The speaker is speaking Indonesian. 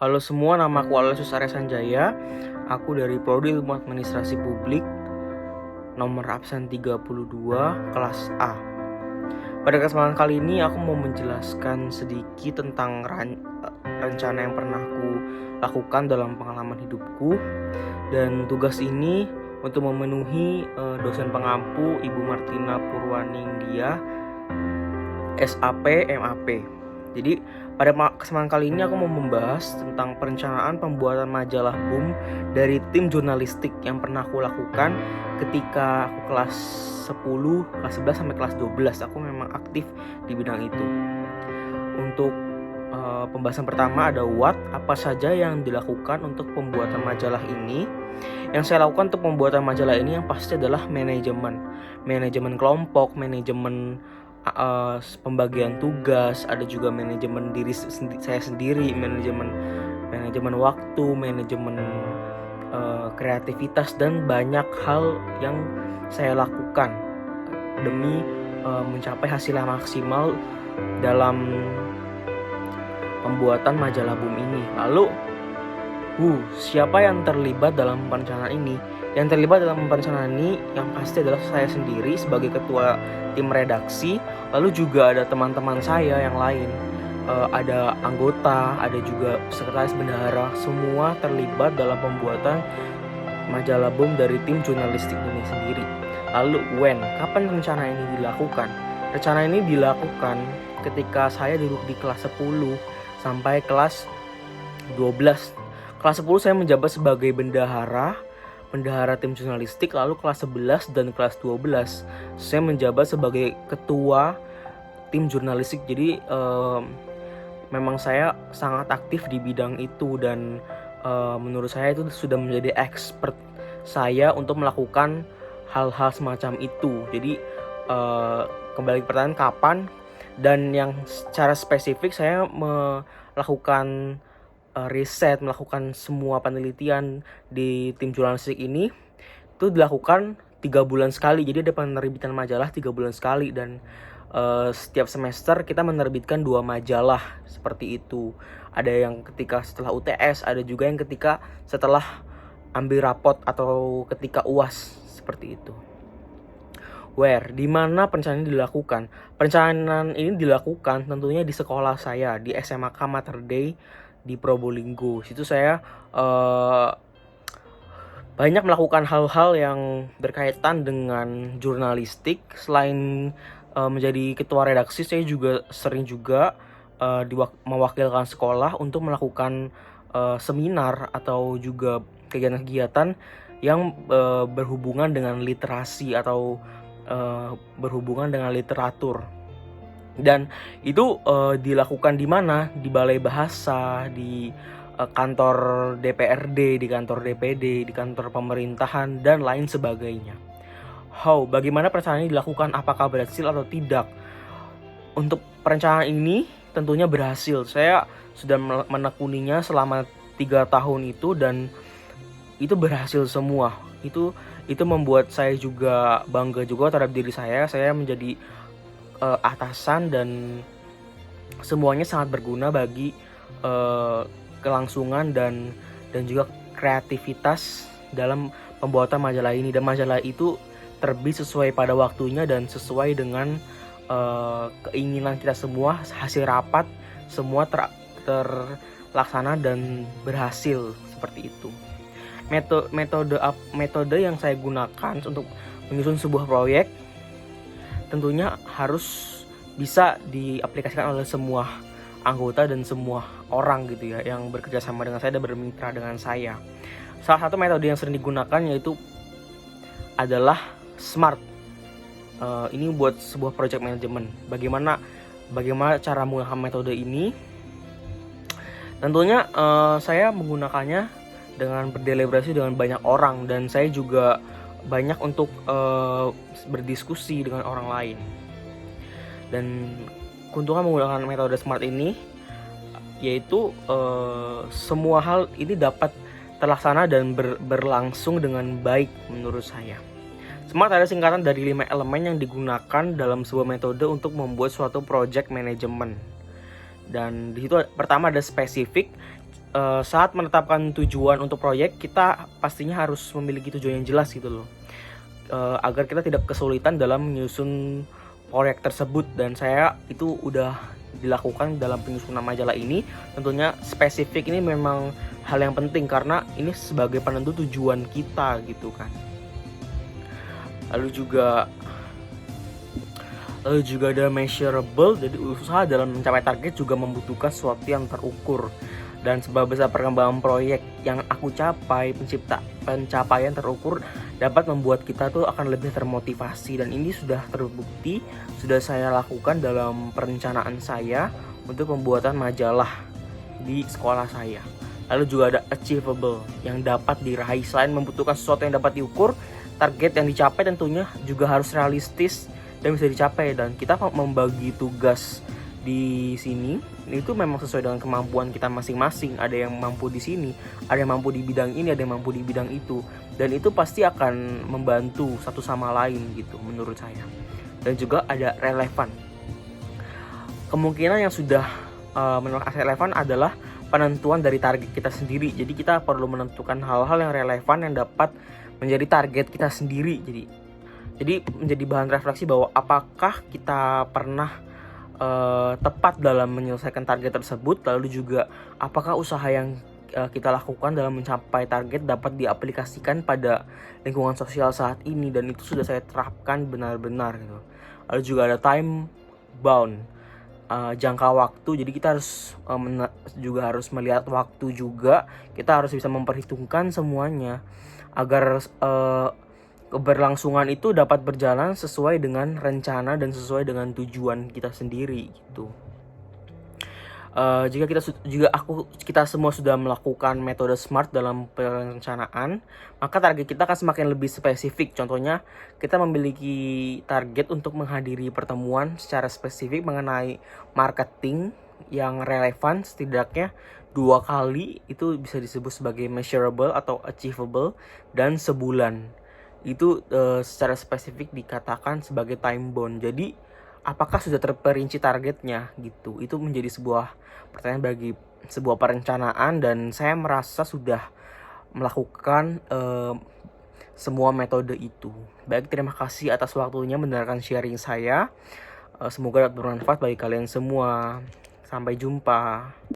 Halo semua, nama aku Aloysius Arya Sanjaya. Aku dari Prodi Ilmu Administrasi Publik, nomor absen 32, kelas A. Pada kesempatan kali ini aku mau menjelaskan sedikit tentang rencana yang pernah aku lakukan dalam pengalaman hidupku. Dan tugas ini untuk memenuhi dosen pengampu Ibu Martina Purwaningdia, SAP, MAP. Jadi pada kesempatan kali ini aku mau membahas tentang perencanaan pembuatan majalah Boom dari tim jurnalistik yang pernah aku lakukan ketika aku kelas 10, kelas 11 sampai kelas 12. Aku memang aktif di bidang itu. Untuk pembahasan pertama ada apa saja yang dilakukan untuk pembuatan majalah ini. Yang saya lakukan untuk pembuatan majalah ini yang pasti adalah manajemen kelompok, manajemen pembagian tugas, ada juga manajemen diri saya sendiri, manajemen waktu, manajemen kreativitas, dan banyak hal yang saya lakukan demi mencapai hasil yang maksimal dalam pembuatan majalah Boom ini. Lalu siapa yang terlibat dalam perencanaan ini? Yang terlibat dalam perencanaan ini yang pasti adalah saya sendiri sebagai ketua tim redaksi. Lalu juga ada teman-teman saya yang lain, ada anggota, ada juga sekretaris bendahara. Semua terlibat dalam pembuatan majalah Boom dari tim jurnalistik ini sendiri. Lalu kapan rencana ini dilakukan? Rencana ini dilakukan ketika saya duduk di kelas 10 sampai kelas 12. Kelas 10 saya menjabat sebagai bendahara tim jurnalistik, lalu kelas 11 dan kelas 12 saya menjabat sebagai ketua tim jurnalistik. Jadi memang saya sangat aktif di bidang itu, dan menurut saya itu sudah menjadi expert saya untuk melakukan hal-hal semacam itu. Jadi kembali ke pertanyaan kapan, dan yang secara spesifik saya melakukan riset, melakukan semua penelitian di tim jurnalistik ini itu dilakukan 3 bulan sekali. Jadi ada penerbitan majalah 3 bulan sekali, dan setiap semester kita menerbitkan 2 majalah seperti itu. Ada yang ketika setelah UTS, ada juga yang ketika setelah ambil rapot atau ketika UAS, seperti itu. Di mana perencanaan ini dilakukan? Perencanaan ini dilakukan tentunya di sekolah saya, di SMAK Mater Dei di Probolinggo. Situ saya banyak melakukan hal-hal yang berkaitan dengan jurnalistik. Selain menjadi ketua redaksi, saya juga sering mewakilkan sekolah untuk melakukan seminar atau juga kegiatan-kegiatan yang berhubungan dengan literasi atau berhubungan dengan literatur. Dan itu dilakukan di mana? Di balai bahasa, di kantor DPRD, di kantor DPD, di kantor pemerintahan, dan lain sebagainya. Bagaimana perencanaan ini dilakukan? Apakah berhasil atau tidak? Untuk perencanaan ini tentunya berhasil. Saya sudah menekuninya selama 3 tahun itu, dan itu berhasil semua. Itu membuat saya juga bangga juga terhadap diri saya. Saya menjadi atasan, dan semuanya sangat berguna bagi kelangsungan dan juga kreativitas dalam pembuatan majalah ini. Dan majalah itu terbit sesuai pada waktunya dan sesuai dengan keinginan kita semua. Hasil rapat semua terlaksana dan berhasil seperti itu. Metode yang saya gunakan untuk menyusun sebuah proyek tentunya harus bisa diaplikasikan oleh semua anggota dan semua orang gitu ya, yang bekerja sama dengan saya dan bermitra dengan saya. Salah satu metode yang sering digunakan yaitu adalah SMART. Ini buat sebuah project management. Bagaimana cara menggunakan metode ini? Tentunya saya menggunakannya dengan berdeliberasi dengan banyak orang, dan saya juga banyak untuk berdiskusi dengan orang lain. Dan keuntungan menggunakan metode SMART ini yaitu semua hal ini dapat terlaksana dan berlangsung dengan baik menurut saya. SMART adalah singkatan dari 5 elemen yang digunakan dalam sebuah metode untuk membuat suatu project management. Dan di situ pertama ada spesifik. saat menetapkan tujuan untuk proyek, kita pastinya harus memiliki tujuan yang jelas gitu loh, agar kita tidak kesulitan dalam menyusun proyek tersebut. Dan saya itu udah dilakukan dalam penyusunan majalah ini. Tentunya spesifik ini memang hal yang penting karena ini sebagai penentu tujuan kita gitu kan. Lalu juga ada measurable, jadi usaha dalam mencapai target juga membutuhkan sesuatu yang terukur. Dan sebab besar perkembangan proyek yang aku capai, pencapaian terukur dapat membuat kita tuh akan lebih termotivasi. Dan ini sudah terbukti, sudah saya lakukan dalam perencanaan saya untuk pembuatan majalah di sekolah saya. Lalu juga ada achievable, yang dapat diraih. Selain membutuhkan sesuatu yang dapat diukur, target yang dicapai tentunya juga harus realistis dan bisa dicapai. Dan kita membagi tugas di sini itu memang sesuai dengan kemampuan kita masing-masing. Ada yang mampu di sini, ada yang mampu di bidang ini, ada yang mampu di bidang itu, dan itu pasti akan membantu satu sama lain gitu menurut saya. Dan juga ada relevan. Kemungkinan yang sudah menurut relevan adalah penentuan dari target kita sendiri. Jadi kita perlu menentukan hal-hal yang relevan yang dapat menjadi target kita sendiri. Jadi menjadi bahan refleksi bahwa apakah kita pernah tepat dalam menyelesaikan target tersebut. Lalu juga apakah usaha yang kita lakukan dalam mencapai target dapat diaplikasikan pada lingkungan sosial saat ini, dan itu sudah saya terapkan benar-benar gitu. Lalu juga ada time bound, jangka waktu. Jadi kita harus juga harus melihat waktu juga. Kita harus bisa memperhitungkan semuanya agar keberlangsungan itu dapat berjalan sesuai dengan rencana dan sesuai dengan tujuan kita sendiri gitu. Jika kita semua sudah melakukan metode SMART dalam perencanaan, maka target kita akan semakin lebih spesifik. Contohnya, kita memiliki target untuk menghadiri pertemuan secara spesifik mengenai marketing yang relevan setidaknya 2 kali. Itu bisa disebut sebagai measurable atau achievable, dan sebulan itu secara spesifik dikatakan sebagai time bound. Jadi apakah sudah terperinci targetnya gitu? Itu menjadi sebuah pertanyaan bagi sebuah perencanaan, dan saya merasa sudah melakukan semua metode itu. Baik, terima kasih atas waktunya mendengarkan sharing saya. Semoga dapat bermanfaat bagi kalian semua. Sampai jumpa.